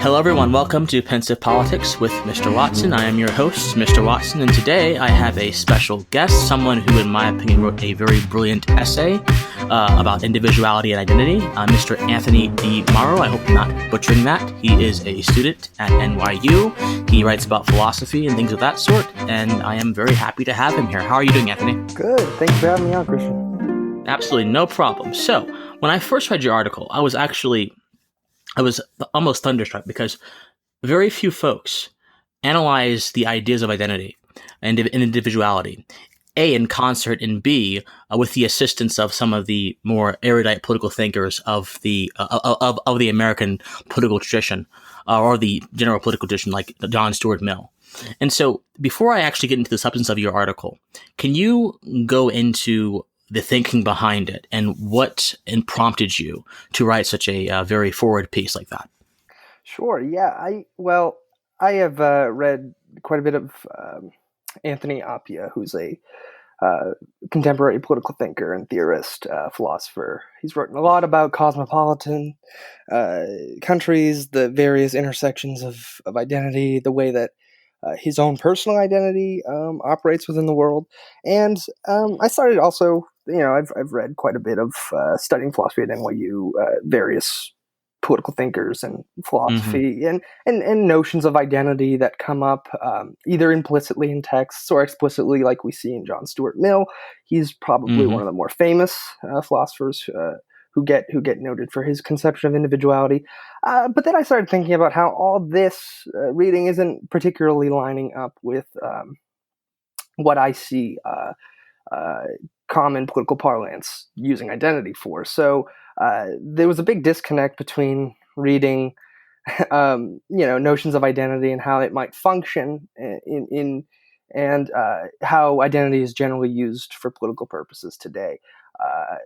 Hello, everyone. Welcome to Pensive Politics with Mr. Watson. I am your host, Mr. Watson, and today I have a special guest, someone who, in my opinion, wrote a very brilliant essay about individuality and identity, Mr. Anthony DiMauro. I hope I'm not butchering that. He is a student at NYU. He writes about philosophy and things of that sort, and I am very happy to have him here. How are you doing, Anthony? Good. Thanks for having me on, Christian. Absolutely no problem. So, when I first read your article, I was almost thunderstruck because very few folks analyze the ideas of identity and individuality, A, in concert, and B, with the assistance of some of the more erudite political thinkers of the American political tradition, or the general political tradition, like John Stuart Mill. And so, before I actually get into the substance of your article, can you go into the thinking behind it and what prompted you to write such a very forward piece like that? Sure. Yeah. I have read quite a bit of Anthony Appiah, who's a contemporary political thinker and theorist, philosopher. He's written a lot about cosmopolitan countries, the various intersections of identity, the way that his own personal identity operates within the world. And I started also, I've read quite a bit of studying philosophy at NYU, various political thinkers and philosophy and notions of identity that come up either implicitly in texts or explicitly, like we see in John Stuart Mill. He's probably one of the more famous philosophers who get noted for his conception of individuality. But then I started thinking about how all this reading isn't particularly lining up with what I see common political parlance using identity for. So there was a big disconnect between reading, notions of identity and how it might function and how identity is generally used for political purposes today.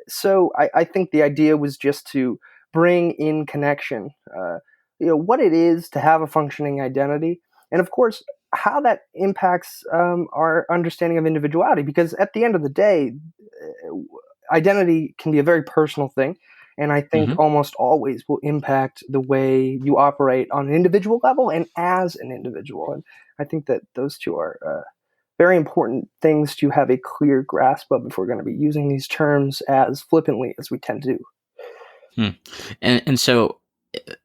So I think the idea was just to bring in connection, what it is to have a functioning identity, and of course, how that impacts our understanding of individuality. Because at the end of the day, identity can be a very personal thing, and I think almost always will impact the way you operate on an individual level and as an individual. And I think that those two are very important things to have a clear grasp of if we're going to be using these terms as flippantly as we tend to do. And so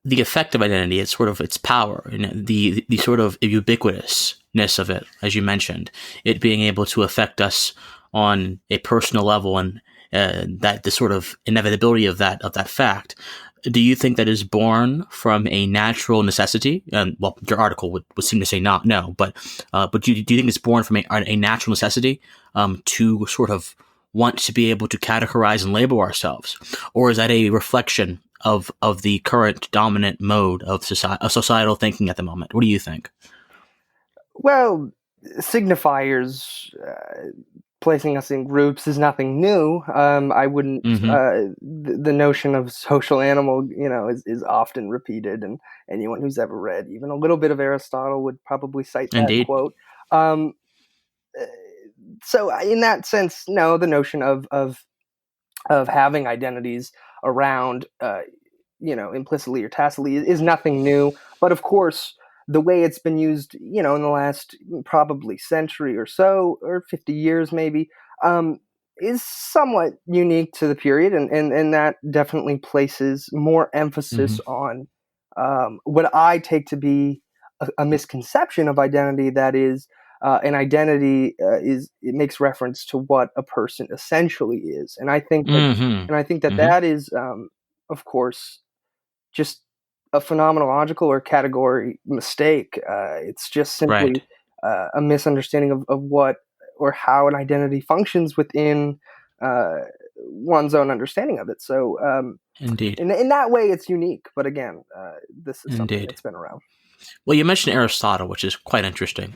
the effect of identity, it's sort of its power, and the sort of ubiquitousness of it, as you mentioned, it being able to affect us on a personal level, and that the sort of inevitability of that fact. Do you think that is born from a natural necessity? Well, your article would seem to say no, but do you think it's born from a natural necessity to sort of want to be able to categorize and label ourselves, or is that a reflection of the current dominant mode of societal thinking at the moment? What do you think? Well, signifiers placing us in groups is nothing new. I wouldn't. The notion of social animal, is often repeated, and anyone who's ever read even a little bit of Aristotle would probably cite that Indeed. quote. So, in that sense, no, the notion of having identities around, implicitly or tacitly is nothing new. But of course, the way it's been used, in the last probably century or so, or 50 years maybe, is somewhat unique to the period. And that definitely places more emphasis on what I take to be a misconception of identity. That is, an identity it makes reference to what a person essentially is. And I think that, that is, of course, just a phenomenological or category mistake. It's just simply a misunderstanding of what or how an identity functions within one's own understanding of it. So, Indeed, in that way, it's unique. But again, this is something that's been around. Well, you mentioned Aristotle, which is quite interesting,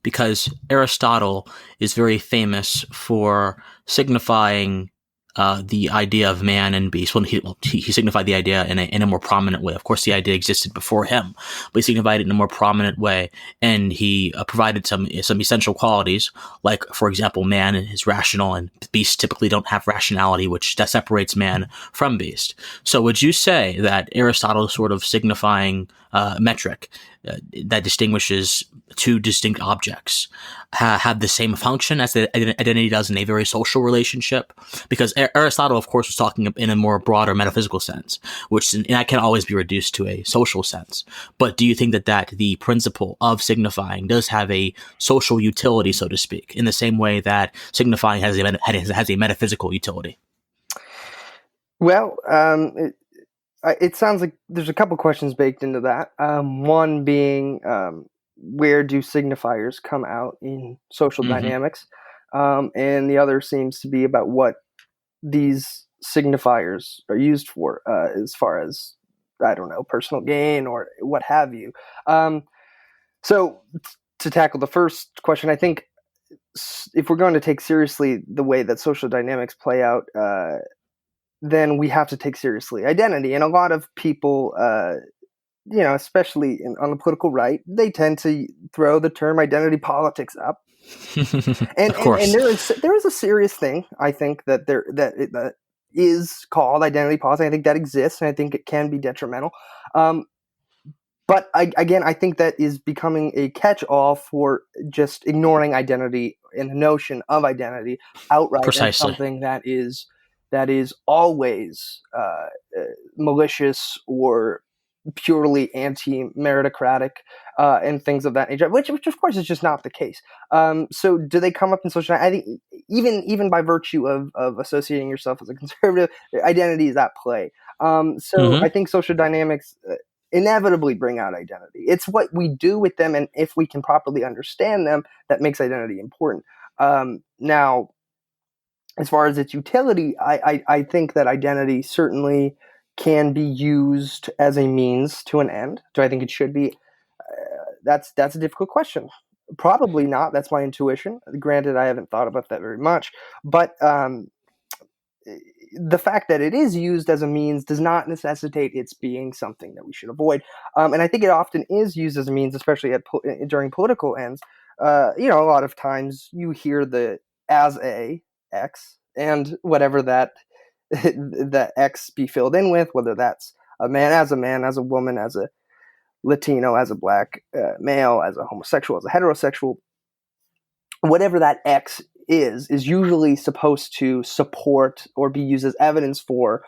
because Aristotle is very famous for signifying the idea of man and beast. Well, he signified the idea in a more prominent way. Of course, the idea existed before him, but he signified it in a more prominent way, and he provided some essential qualities, like, for example, man is rational, and beasts typically don't have rationality, that separates man from beast. So, would you say that Aristotle's sort of signifying metric that distinguishes two distinct objects have the same function as the identity does in a very social relationship? Because Aristotle, of course, was talking in a more broader metaphysical sense, which and that can always be reduced to a social sense. But do you think that the principle of signifying does have a social utility, so to speak, in the same way that signifying has a metaphysical utility? Well, it sounds like there's a couple questions baked into that. One being, where do signifiers come out in social dynamics? And the other seems to be about what these signifiers are used for, as far as, I don't know, personal gain or what have you. So to tackle the first question, I think if we're going to take seriously the way that social dynamics play out, then we have to take seriously identity. And a lot of people, especially on the political right, they tend to throw the term identity politics up. And of course. And there is a serious thing, I think, that is called identity politics. I think that exists, and I think it can be detrimental. But I think that is becoming a catch-all for just ignoring identity and the notion of identity outright. Precisely. As something that is always malicious or purely anti-meritocratic and things of that nature, which of course is just not the case. So do they come up in social? I think even by virtue of associating yourself as a conservative, identity is at play. I think social dynamics inevitably bring out identity. It's what we do with them, and if we can properly understand them, that makes identity important. Now, as far as its utility, I think that identity certainly can be used as a means to an end. Do I think it should be? That's a difficult question. Probably not. That's my intuition. Granted, I haven't thought about that very much. But the fact that it is used as a means does not necessitate its being something that we should avoid. And I think it often is used as a means, especially during political ends. A lot of times you hear the as a X, and whatever that X be filled in with, whether that's a man, as a woman, as a Latino, as a black male, as a homosexual, as a heterosexual, whatever that X is usually supposed to support or be used as evidence for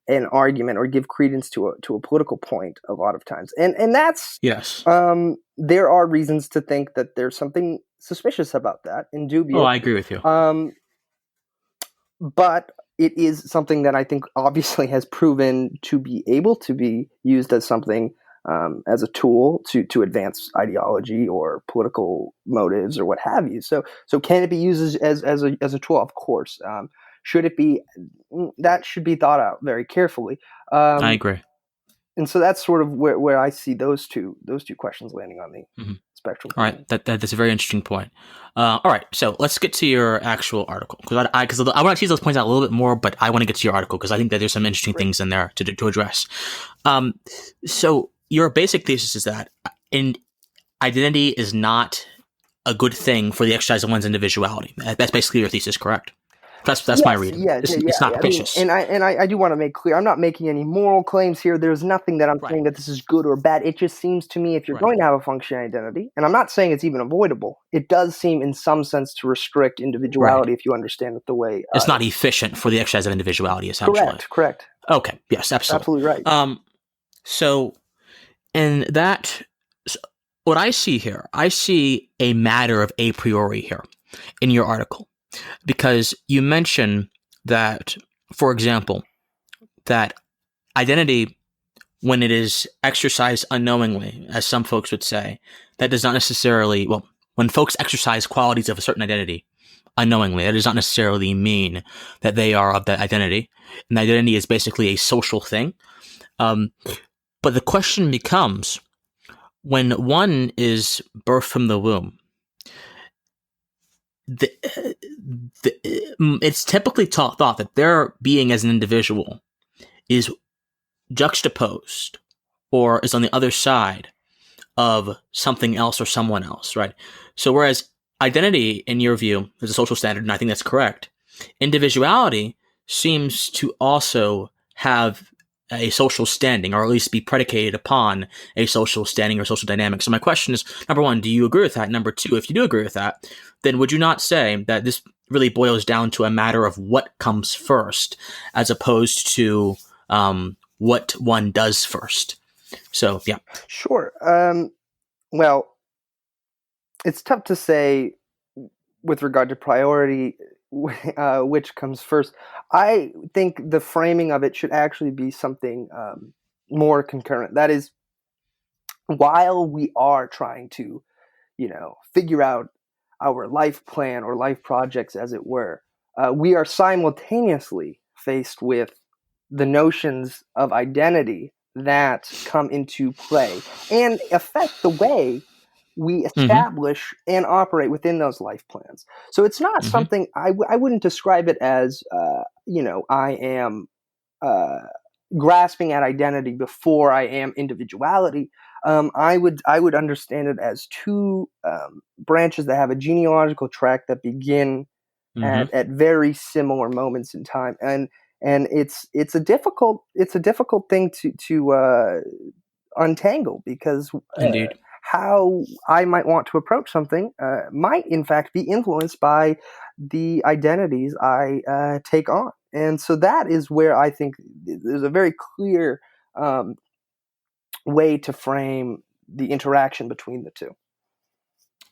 an argument or give credence to a political point a lot of times. And that's, yes. There are reasons to think that there's something suspicious about that in dubio. Oh, I agree with you. But it is something that I think obviously has proven to be able to be used as something, as a tool to advance ideology or political motives or what have you. So can it be used as a tool? Of course. Should it be? That should be thought out very carefully. I agree. And so that's sort of where I see those two questions landing on the spectrum. All right, that's a very interesting point. All right, so let's get to your actual article, because I want to tease those points out a little bit more, but I want to get to your article because I think that there's some interesting things in there to address. So your basic thesis is that identity is not a good thing for the exercise of one's individuality. That's basically your thesis, correct? That's my reading. It's not capricious. I do want to make clear, I'm not making any moral claims here. There's nothing that I'm saying that this is good or bad. It just seems to me, if you're going to have a functioning identity, and I'm not saying it's even avoidable, it does seem in some sense to restrict individuality if you understand it the way... it's not efficient for the exercise of individuality, essentially. Correct. Okay, yes, absolutely. Absolutely right. So, in that... what I see here, I see a matter of a priori here in your article. Because you mention that, for example, that identity, when it is exercised unknowingly, as some folks would say, that does not necessarily, when folks exercise qualities of a certain identity unknowingly, that does not necessarily mean that they are of that identity. And identity is basically a social thing. But the question becomes, when one is birthed from the womb, it's typically thought that their being as an individual is juxtaposed or is on the other side of something else or someone else, right? So whereas identity, in your view, is a social standard, and I think that's correct, individuality seems to also have a social standing, or at least be predicated upon a social standing or social dynamic. So my question is, number one, do you agree with that? Number two, if you do agree with that, then would you not say that this really boils down to a matter of what comes first, as opposed to what one does first? So, yeah. Sure. Well, it's tough to say with regard to priority, which comes first. I think the framing of it should actually be something more concurrent. That is, while we are trying to, figure out our life plan or life projects, as it were, we are simultaneously faced with the notions of identity that come into play and affect the way we establish and operate within those life plans. So it's not something I wouldn't describe it as, I am grasping at identity before I am individuality. I would understand it as two branches that have a genealogical track that begin at very similar moments in time, and it's a difficult thing to untangle, because Indeed. how I might want to approach something might in fact be influenced by the identities I take on. And so that is where I think there's a very clear way to frame the interaction between the two.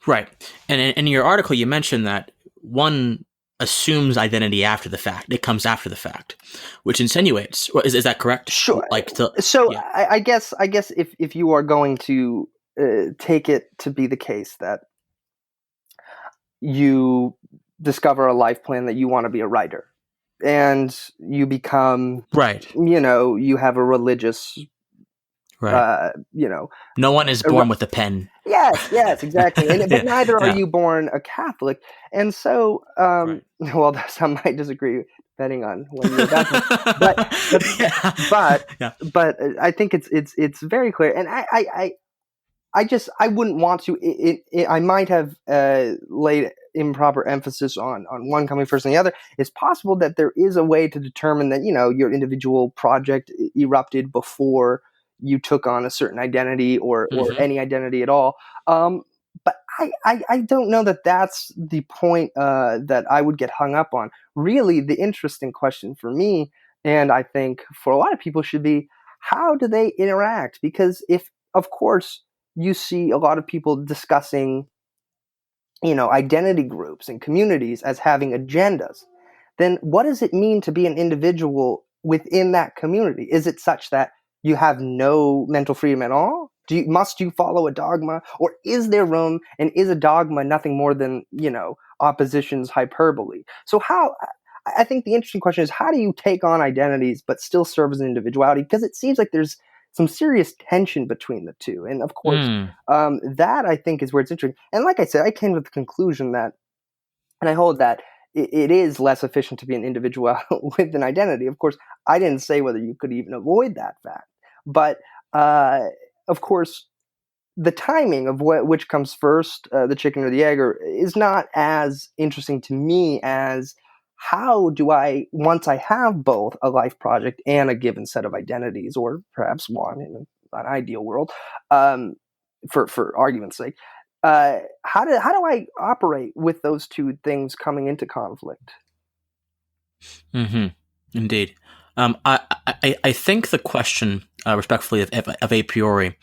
Right. And in your article, you mentioned that one assumes identity after the fact. It comes after the fact, which insinuates, is that correct? Sure. Yeah. I guess if you are going to take it to be the case that you discover a life plan that you want to be a writer, and you become, right, you have a religious, right, no one is born with a pen. Yes, exactly. But neither are you born a Catholic. And so, Right. well, some might disagree depending on when you're baptized. But I think it's very clear. And I wouldn't want to. I might have laid improper emphasis on one coming first than the other. It's possible that there is a way to determine that your individual project erupted before you took on a certain identity or any identity at all. But I don't know that that's the point that I would get hung up on. Really, the interesting question for me, and I think for a lot of people, should be, how do they interact? Because if, of course, you see a lot of people discussing, identity groups and communities as having agendas, then what does it mean to be an individual within that community? Is it such that you have no mental freedom at all? Must you follow a dogma? Or is there room, and is a dogma nothing more than, opposition's hyperbole? So I think the interesting question is, how do you take on identities but still serve as an individuality? Because it seems like there's some serious tension between the two. And of course, that I think is where it's interesting. And like I said, I came to the conclusion that, and I hold that, it is less efficient to be an individual with an identity. Of course, I didn't say whether you could even avoid that fact. But, of course, the timing of which comes first, the chicken or the egg, is not as interesting to me as how do I, once I have both a life project and a given set of identities, or perhaps one in an ideal world, for argument's sake, how do I operate with those two things coming into conflict? Indeed. I think the question, respectfully, of a priori,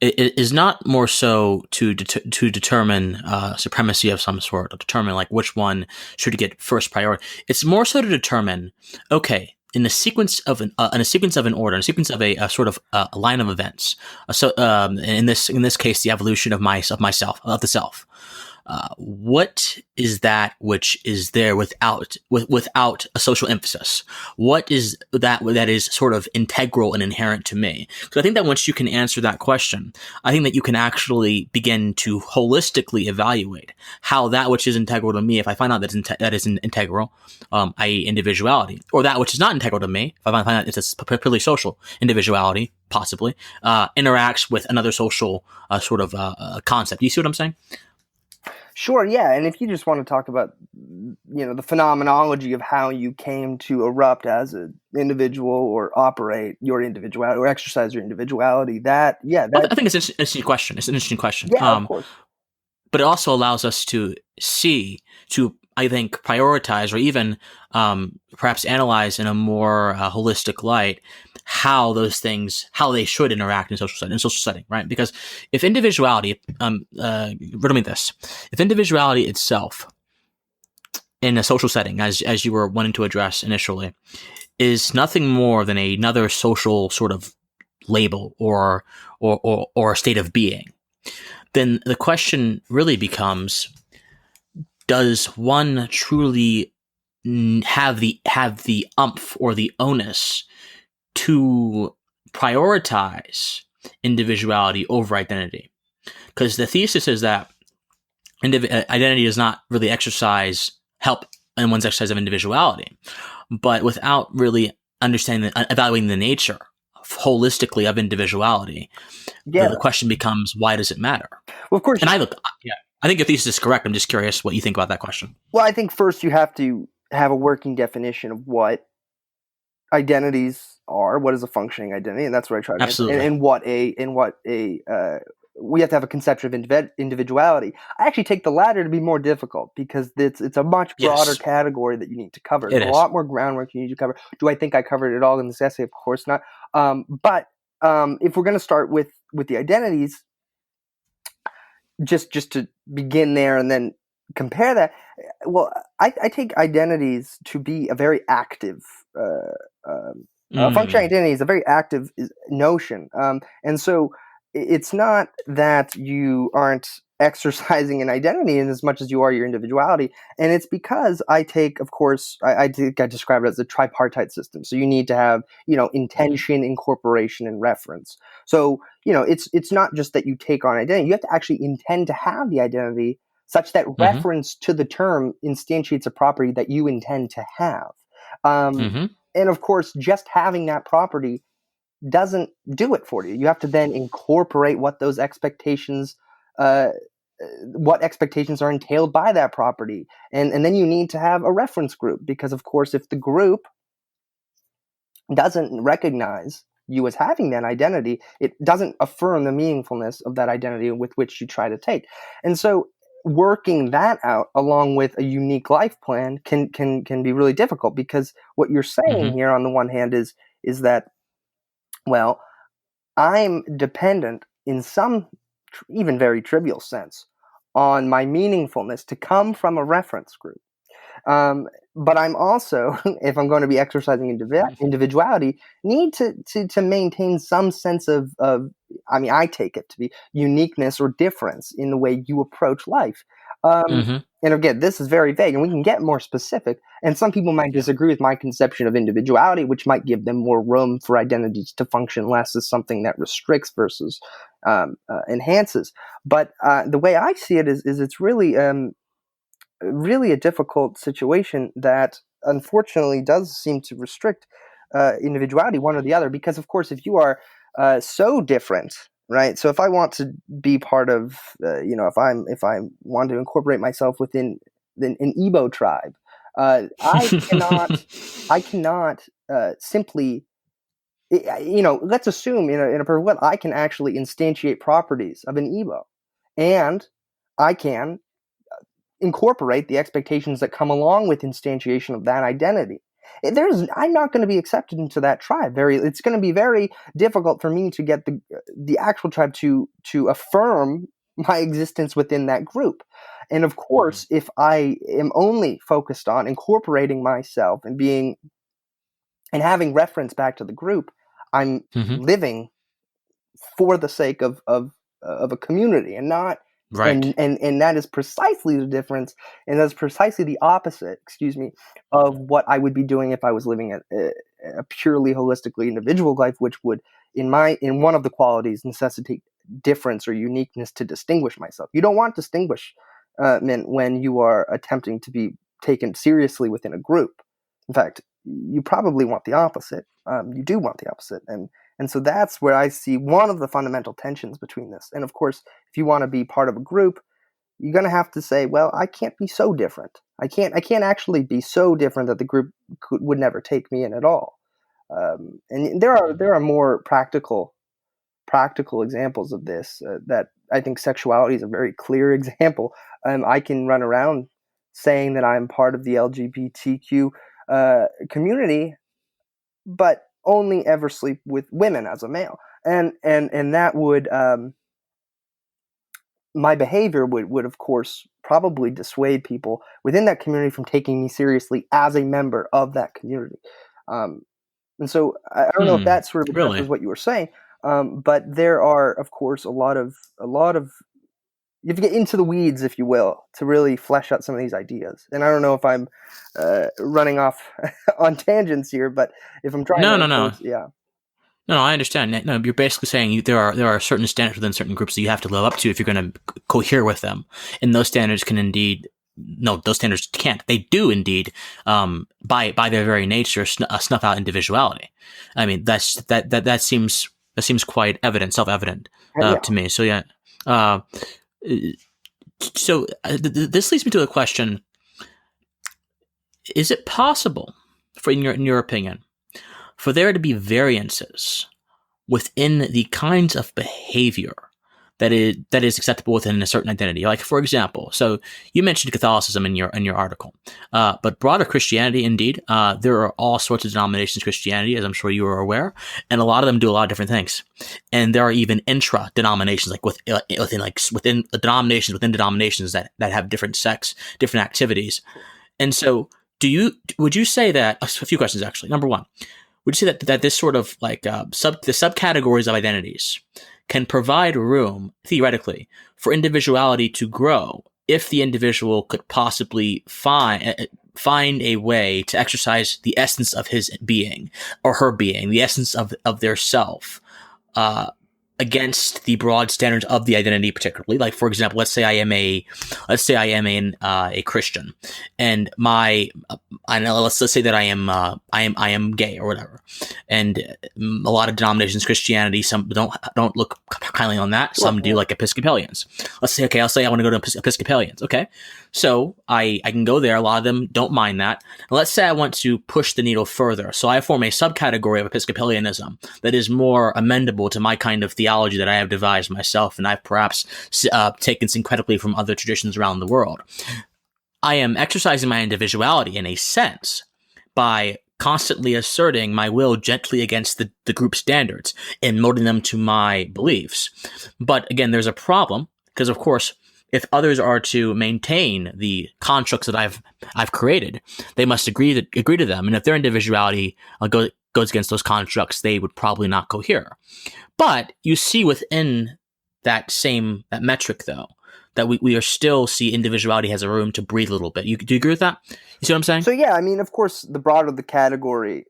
is not more so to determine supremacy of some sort, or determine like which one should get first priority. It's more so to determine, okay, in a sequence of an order, in a sequence of a sort of a line of events. So in this case, the evolution of the self. what is that which is there without a social emphasis? What is that is sort of integral and inherent to me? Because I think that once you can answer that question, I think that you can actually begin to holistically evaluate how that which is integral to me, if I find out that is integral, i.e., individuality, or that which is not integral to me, if I find out it's a purely social individuality, possibly interacts with another social sort of concept. You see what I'm saying? Sure, yeah. And if you just want to talk about, the phenomenology of how you came to erupt as an individual or operate your individuality or exercise your individuality, I think it's an interesting question. It's an interesting question. Yeah, of course. But it also allows us to I think, prioritize or even perhaps analyze in a more holistic light how those things, how they should interact in social setting, right? Because if individuality, riddle me this, if individuality itself in a social setting, as you were wanting to address initially, is nothing more than another social sort of label or a state of being, then the question really becomes, does one truly have the umph or the onus to prioritize individuality over identity? Because the thesis is that identity does not really help in one's exercise of individuality, but without really evaluating the nature holistically of individuality, the question becomes, why does it matter? Well, of course. And I think your thesis is correct. I'm just curious what you think about that question. Well, I think first you have to have a working definition of what identities are, what is a functioning identity, and that's what I try to Absolutely. And we have to have a conception of individuality. I actually take the latter to be more difficult because it's a much broader category that you need to cover. There's a lot more groundwork you need to cover. Do I think I covered it all in this essay? Of course not. But if we're going to start with the identities, just to begin there and then compare that, well, I take identities to be a very active functioning identity is a very active notion, and so it's not that you aren't exercising an identity in as much as you are your individuality, and it's because I think I describe it as a tripartite system. So you need to have intention, incorporation, and reference. So it's not just that you take on identity; you have to actually intend to have the identity such that reference to the term instantiates a property that you intend to have. And of course, just having that property doesn't do it for you. You have to then incorporate what those expectations, what expectations are entailed by that property. And then you need to have a reference group because, of course, if the group doesn't recognize you as having that identity, it doesn't affirm the meaningfulness of that identity with which you try to take. And so working that out along with a unique life plan can be really difficult, because what you're saying here on the one hand is that, well, I'm dependent in some even very trivial sense on my meaningfulness to come from a reference group. But I'm also, if I'm going to be exercising individuality, need to maintain some sense of, I take it to be uniqueness or difference in the way you approach life. And again, this is very vague, and we can get more specific. And some people might disagree with my conception of individuality, which might give them more room for identities to function less as something that restricts versus enhances. But the way I see it is it's really a difficult situation that unfortunately does seem to restrict individuality, one or the other, because of course if you are so different, right? So if I want to be part of, if I want to incorporate myself within an Igbo tribe, I cannot simply, let's assume in a perfect world I can actually instantiate properties of an Igbo, and I can incorporate the expectations that come along with instantiation of that identity. I'm not going to be accepted into that tribe. It's going to be very difficult for me to get the actual tribe to affirm my existence within that group. And of course, if I am only focused on incorporating myself and having reference back to the group, I'm living for the sake of a community and not Right. And that is precisely the difference, and that's precisely the opposite, of what I would be doing if I was living a purely holistically individual life, which would, in one of the qualities, necessitate difference or uniqueness to distinguish myself. You don't want distinguishment when you are attempting to be taken seriously within a group. In fact, you probably want the opposite. You do want the opposite, and so that's where I see one of the fundamental tensions between this. And of course, if you want to be part of a group, you're going to have to say, well, I can't be so different. I can't actually be so different that the group would never take me in at all. And there are more practical examples of this that I think sexuality is a very clear example. I can run around saying that I'm part of the LGBTQ community, but only ever sleep with women as a male, and that would my behavior would of course probably dissuade people within that community from taking me seriously as a member of that community. And so I don't know if that sort of addresses Really? what you were saying, but there are of course a lot of you have to get into the weeds, if you will, to really flesh out some of these ideas. And I don't know if I'm running off on tangents here, but if I'm trying No, to, no, of no. course, yeah. No, I understand. No, you're basically saying there are certain standards within certain groups that you have to live up to if you're going to cohere with them, and those standards can indeed. No, those standards can't. They do indeed, by their very nature, snuff out individuality. I mean, that seems quite evident, self-evident Yeah. to me. So yeah. This leads me to a question: is it possible, in your opinion, for there to be variances within the kinds of behavior that is acceptable within a certain identity? Like, for example, so you mentioned Catholicism in your article, but broader Christianity, indeed, there are all sorts of denominations of Christianity, as I'm sure you are aware, and a lot of them do a lot of different things. And there are even intra denominations, like within denominations within denominations that have different sects, different activities. And so, would you say that, a few questions actually. Number one, would you say that this sort of like the subcategories of identities can provide room, theoretically, for individuality to grow if the individual could possibly find a way to exercise the essence of his being or her being, the essence of their self, against the broad standards of the identity, particularly? Like, for example, let's say I am a Christian, and let's say that I am gay or whatever, and a lot of denominations, Christianity, some don't look kindly on that. Some do, like Episcopalians. I'll say I want to go to Episcopalians. Okay, so I can go there. A lot of them don't mind that. And let's say I want to push the needle further, so I form a subcategory of Episcopalianism that is more amendable to my kind of theology that I have devised myself, and I've perhaps taken syncretically from other traditions around the world. I am exercising my individuality in a sense by constantly asserting my will gently against the group standards and molding them to my beliefs. But again, there's a problem, because of course, if others are to maintain the constructs that I've created, they must agree to them. And if their individuality goes against those constructs, they would probably not cohere. But you see within that metric, though, that we are still see individuality has a room to breathe a little bit. Do you agree with that? You see what I'm saying? So yeah, I mean, of course, the broader the category,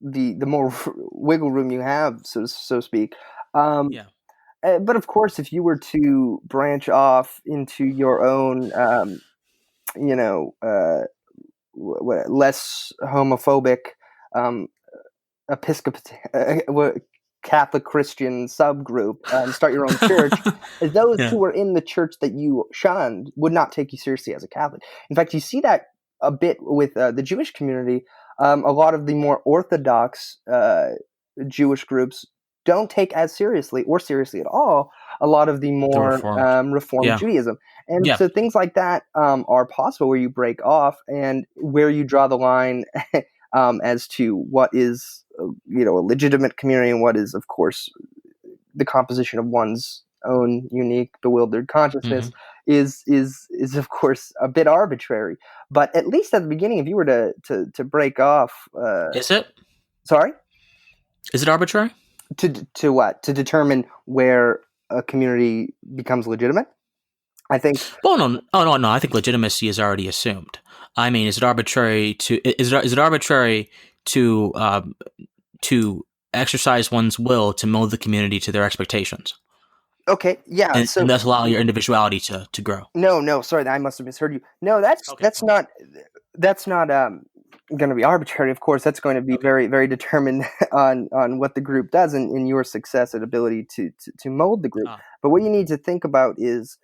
the more wiggle room you have, so to speak. Yeah. But of course, if you were to branch off into your own, less homophobic, Catholic Christian subgroup, start your own church, those who were in the church that you shunned would not take you seriously as a Catholic. In fact, you see that a bit with the Jewish community. A lot of the more orthodox Jewish groups don't take as seriously or seriously at all a lot of the more Reformed Judaism. And so things like that are possible, where you break off and where you draw the line as to what is a legitimate community and what is, of course, the composition of one's own unique bewildered consciousness is of course a bit arbitrary. But at least at the beginning, if you were to break off, is it? Sorry? Is it arbitrary? To what? To determine where a community becomes legitimate. I think. Well, no, no. I think legitimacy is already assumed. I mean, is it arbitrary to exercise one's will to mold the community to their expectations, Okay, yeah. and So thus allow your individuality to grow? no, sorry, I must have misheard you. No, Okay, that's not going to be arbitrary. Of course, that's going to be okay, very very determined on what the group does and your success and ability to mold the group. ah, But what you need to think about is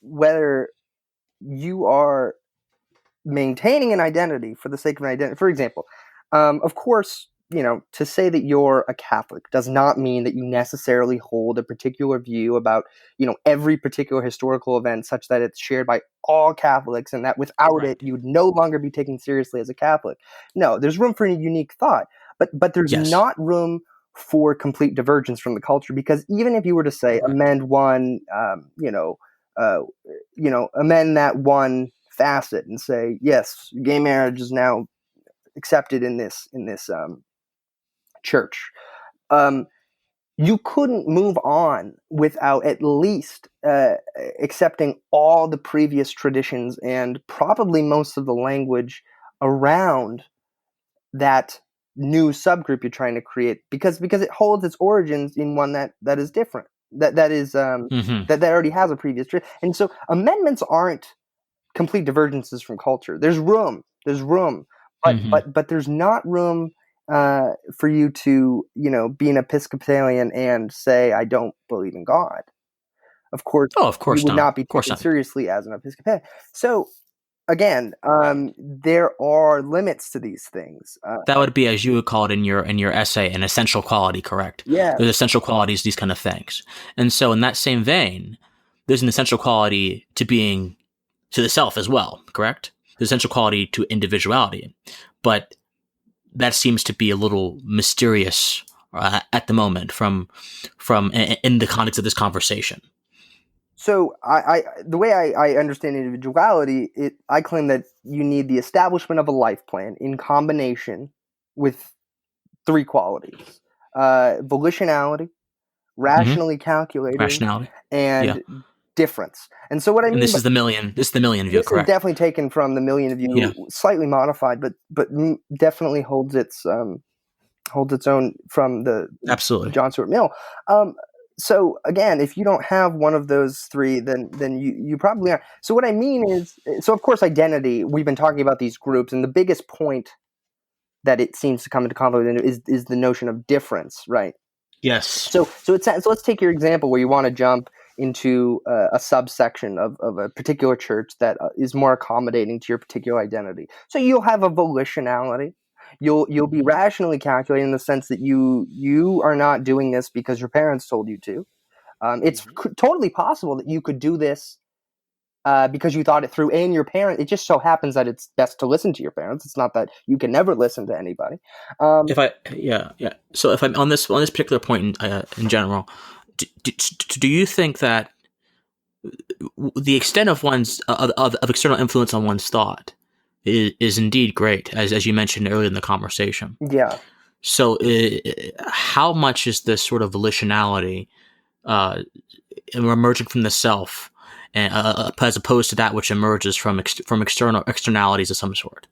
whether you are maintaining an identity for the sake of an identity. For example, of course, to say that you're a Catholic does not mean that you necessarily hold a particular view about, every particular historical event such that it's shared by all Catholics and that without it, right. you would no longer be taken seriously as a Catholic. No, there's room for a unique thought, but there's Yes, not room for complete divergence from the culture because even if you were to say correct. amend one, uh, amend that one facet and say yes, gay marriage is now accepted in this church. Um, you couldn't move on without at least accepting all the previous traditions and probably most of the language around that new subgroup you're trying to create because it holds its origins in one that is different that is Hmm. that already has a previous tradition. And so amendments aren't complete divergences from culture. There's room, Hmm. but there's not room for you to be an Episcopalian and say I don't believe in God. Of course, Oh, of you course would not. not be Of course taken not. seriously as an Episcopalian. So again, there are limits to these things. That would be, as you would call it in your essay, an essential quality. Correct. Yeah, There's essential qualities, these kind of things, and so in that same vein, there's an essential quality to being to the self as well. Correct. There's essential quality to individuality, but that seems to be a little mysterious at the moment from in the context of this conversation. so the way I understand individuality, I claim that you need the establishment of a life plan in combination with three qualities: volitionality, Hmm. rationally calculating, Rationality. Yeah. and difference. And so what I And mean by this is the million view. this is Correct. definitely taken from the Million Yeah. View, slightly modified, but definitely holds its own from the Absolutely. John Stuart Mill. Um, so again, if you don't have one of those three, then you probably aren't. So what I mean is, so of course, identity. We've been talking about these groups, and the biggest point that it seems to come into conflict is the notion of difference, right? Yes. So let's take your example where you want to jump into a subsection of a particular church that is more accommodating to your particular identity. So you'll have a volitionality. You'll be rationally calculating in the sense that you are not doing this because your parents told you to. It's Hmm. totally possible that you could do this because you thought it through, and your parent. It just so happens that it's best to listen to your parents. It's not that you can never listen to anybody. Um, If I yeah. So if I'm on this particular point in general, do you think that the extent of one's of external influence on one's thought is indeed great, as you mentioned earlier in the conversation? yeah, So, how much is this sort of volitionality uh, emerging from the self, and as opposed to that which emerges from externalities of some sort?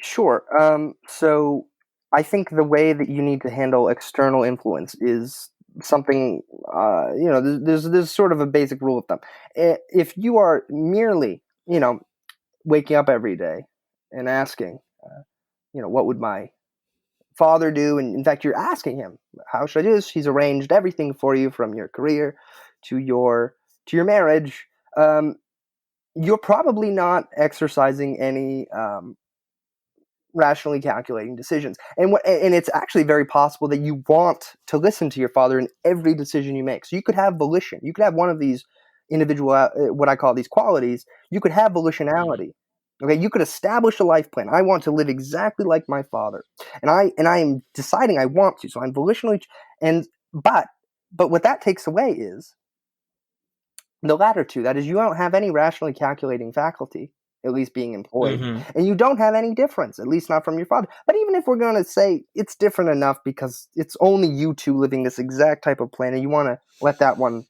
sure. So I think the way that you need to handle external influence is something. There's sort of a basic rule of thumb. If you are merely, waking up every day and asking, what would my father do? And in fact, you're asking him, how should I do this? He's arranged everything for you from your career to your marriage. Um, you're probably not exercising any rationally calculating decisions. And it's actually very possible that you want to listen to your father in every decision you make. So you could have volition. You could have one of these individual what I call these qualities. You could have Mhm. volitionality. Okay, you could establish a life plan. I want to live exactly like my father. And I am deciding I want to. So I'm volitionally and but what that takes away is the latter two. That is, you don't have any rationally calculating faculty. at least being employed, Mm-hmm. and you don't have any difference, at least not from your father. But even if we're going to say it's different enough because it's only you two living this exact type of plan, and you want to let that one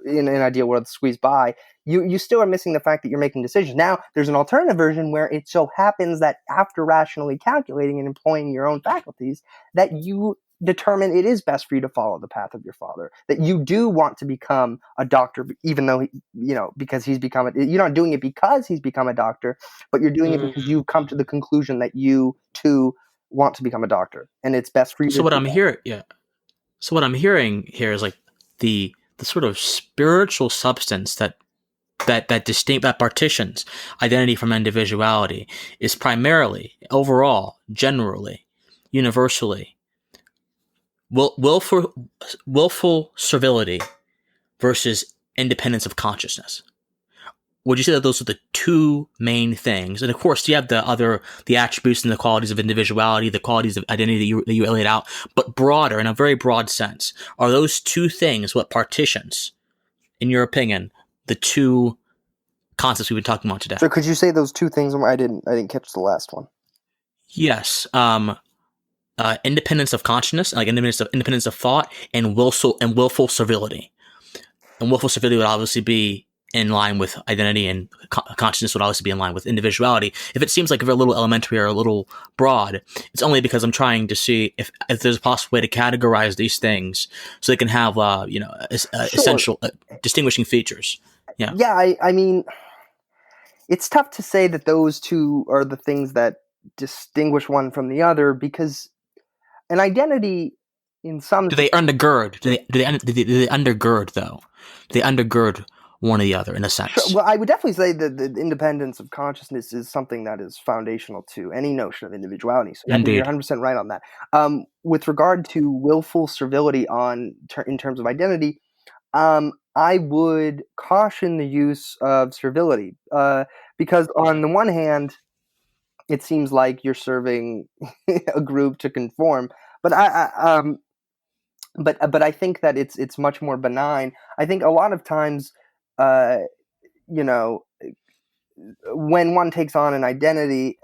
in an ideal world squeeze by, you still are missing the fact that you're making decisions. Now, there's an alternative version where it so happens that after rationally calculating and employing your own faculties, that you determine it is best for you to follow the path of your father, that you do want to become a doctor, even though, because he's become you're not doing it because he's become a doctor, but you're doing it because you've come to the conclusion that you too want to become a doctor, and it's best for you So to what do I'm that. hearing, yeah. So what I'm hearing here is like the sort of spiritual substance that partitions identity from individuality is primarily, overall, generally, universally, willful servility versus independence of consciousness. Would you say that those are the two main things? And of course, you have the attributes and the qualities of individuality, the qualities of identity that you laid out, but broader, in a very broad sense. Are those two things what partitions, in your opinion, the two concepts we've been talking about today? So could you say those two things? I didn't catch the last one. Yes. Independence of consciousness, like independence of thought, and willful servility. And willful servility would obviously be in line with identity, and consciousness would obviously be in line with individuality. If it seems like a little elementary or a little broad, it's only because I'm trying to see if there's a possible way to categorize these things so they can have, essential distinguishing features. Yeah. Yeah, I mean, it's tough to say that those two are the things that distinguish one from the other, because an identity, in some, Do they undergird? Do they undergird though? Do they undergird one or the other in a sense? Sure. Well, I would definitely say that the independence of consciousness is something that is foundational to any notion of individuality. So I think you're 100% right on that. With regard to willful servility in terms of identity, I would caution the use of servility, because on the one hand, it seems like you're serving a group to conform, but but I think that it's much more benign. I think a lot of times, uh, you know, when one takes on an identity,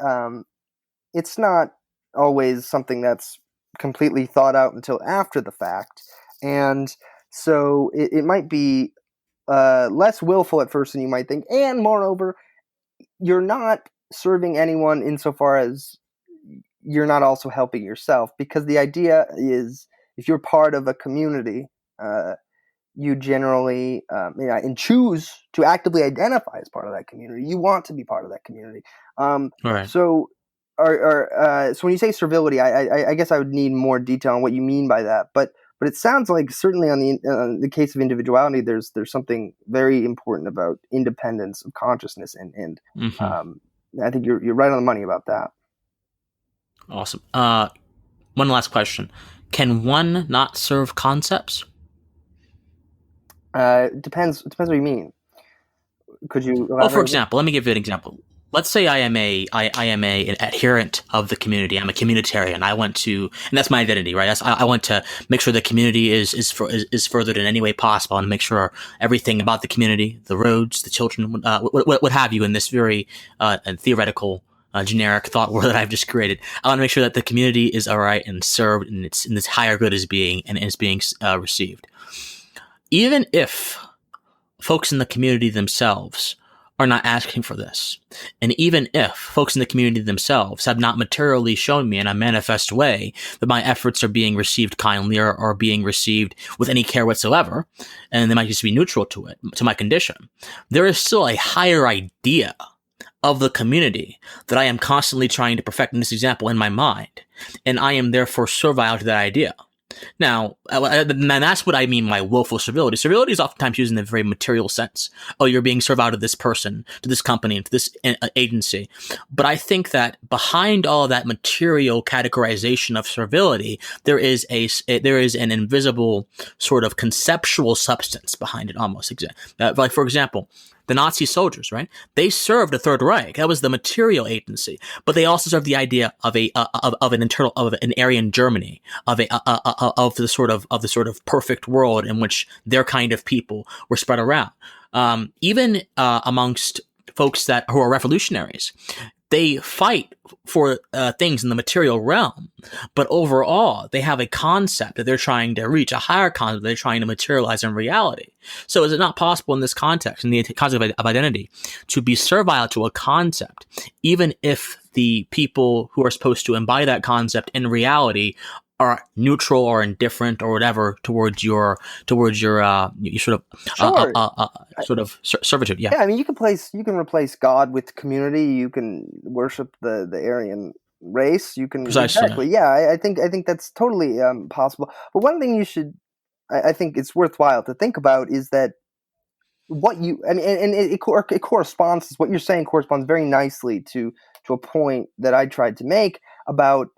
it's not always something that's completely thought out until after the fact, and so it might be less willful at first than you might think, and moreover, you're not serving anyone insofar as you're not also helping yourself, because the idea is, if you're part of a community, you generally and choose to actively identify as part of that community. You want to be part of that community. Right. So, so when you say servility, I guess I would need more detail on what you mean by that. But it sounds like, certainly on the case of individuality, there's something very important about independence of consciousness, and I think you're right on the money about that. Awesome. One last question: can one not serve concepts? Depends what you mean. Could you elaborate? Well, for example, let me give you an example. Let's say I am an adherent of the community. I'm a communitarian. I want to, and that's my identity, right? I want to make sure the community is furthered in any way possible, and make sure everything about the community, the roads, the children, what have you, in this very theoretical, generic thought world that I've just created. I want to make sure that the community is all right and served, and it's in this higher good is being received. Even if folks in the community themselves are not asking for this, and even if folks in the community themselves have not materially shown me in a manifest way that my efforts are being received kindly, or are being received with any care whatsoever, and they might just be neutral to it, to my condition, there is still a higher idea of the community that I am constantly trying to perfect, in this example, in my mind, and I am therefore servile to that idea. Now, and that's what I mean by willful servility. Servility is oftentimes used in a very material sense. Oh, you're being served out to this person, to this company, to this agency. But I think that behind all of that material categorization of servility, there is an invisible sort of conceptual substance behind it, almost. Like, for example, the Nazi soldiers, right? They served the Third Reich. That was the material agency, but they also served the idea of an Aryan Germany, of the sort of perfect world in which their kind of people were spread around. Even amongst folks that who are revolutionaries. They fight for things in the material realm, but overall, they have a concept that they're trying to reach, a higher concept they're trying to materialize in reality. So is it not possible in this context, in the concept of identity, to be servile to a concept, even if the people who are supposed to embody that concept in reality are neutral or indifferent or whatever towards your sort of servitude? Yeah, I mean, you can replace God with community. You can worship the Aryan race. You can Precisely. exactly. Yeah, I think that's totally possible. But one thing I think it's worthwhile to think about is that it corresponds. What you're saying corresponds very nicely to a point that I tried to make about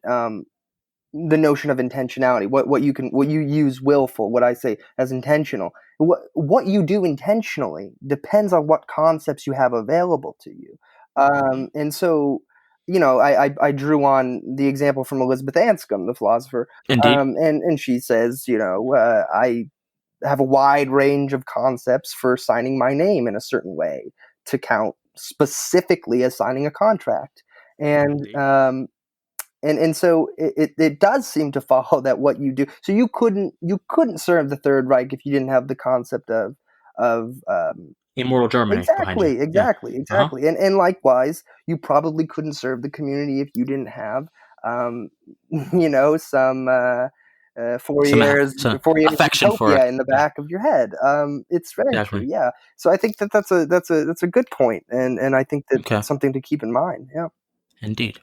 the notion of intentionality. What you use willful, what I say as intentional. What you do intentionally depends on what concepts you have available to you. And so, I drew on the example from Elizabeth Anscombe, the philosopher. Indeed. And she says, I have a wide range of concepts for signing my name in a certain way to count specifically as signing a contract. And and so it does seem to follow that what you do. So you couldn't serve the Third Reich if you didn't have the concept of immortal Germany behind you. Exactly. And likewise, you probably couldn't serve the community if you didn't have some 4 years affection utopia for it in the back of your head. It's very true. Yeah. So I think that's a good point, and I think that's something to keep in mind. Yeah. Indeed.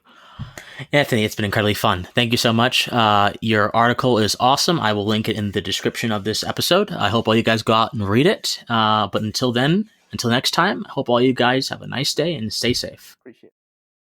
Anthony, it's been incredibly fun. Thank you so much. Your article is awesome. I will link it in the description of this episode. I hope all you guys go out and read it. But until next time, I hope all you guys have a nice day and stay safe. Appreciate it.